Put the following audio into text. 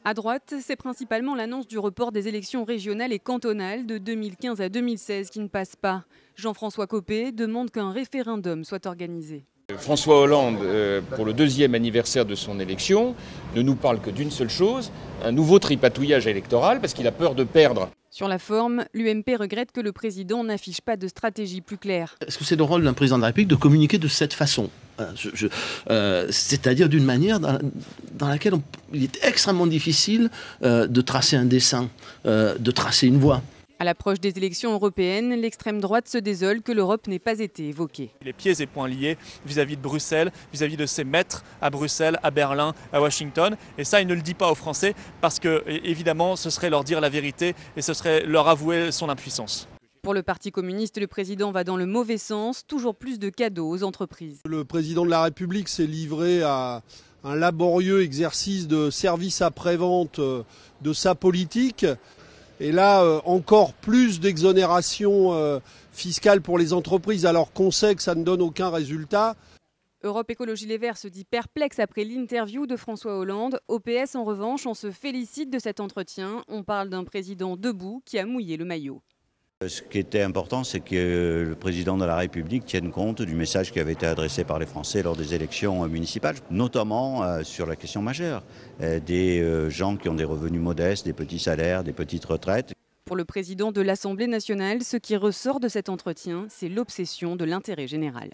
À droite, c'est principalement l'annonce du report des élections régionales et cantonales de 2015 à 2016 qui ne passe pas. Jean-François Copé demande qu'un référendum soit organisé. François Hollande, pour le 2e anniversaire de son élection, ne nous parle que d'une seule chose, un nouveau tripatouillage électoral, parce qu'il a peur de perdre. Sur la forme, l'UMP regrette que le président n'affiche pas de stratégie plus claire. Est-ce que c'est le rôle d'un président de la République de communiquer de cette façon ? C'est-à-dire d'une manière dans laquelle il est extrêmement difficile de tracer un dessin, de tracer une voie. À l'approche des élections européennes, l'extrême droite se désole que l'Europe n'ait pas été évoquée. Les pieds et poings liés vis-à-vis de Bruxelles, vis-à-vis de ses maîtres à Bruxelles, à Berlin, à Washington. Et ça, il ne le dit pas aux Français parce que, évidemment, ce serait leur dire la vérité et ce serait leur avouer son impuissance. Pour le Parti communiste, le président va dans le mauvais sens, toujours plus de cadeaux aux entreprises. Le président de la République s'est livré à un laborieux exercice de service après-vente de sa politique. Et là, encore plus d'exonération fiscale pour les entreprises, alors qu'on sait que ça ne donne aucun résultat. Europe Écologie Les Verts se dit perplexe après l'interview de François Hollande. Au PS, en revanche, on se félicite de cet entretien. On parle d'un président debout qui a mouillé le maillot. Ce qui était important, c'est que le président de la République tienne compte du message qui avait été adressé par les Français lors des élections municipales, notamment sur la question majeure des gens qui ont des revenus modestes, des petits salaires, des petites retraites. Pour le président de l'Assemblée nationale, ce qui ressort de cet entretien, c'est l'obsession de l'intérêt général.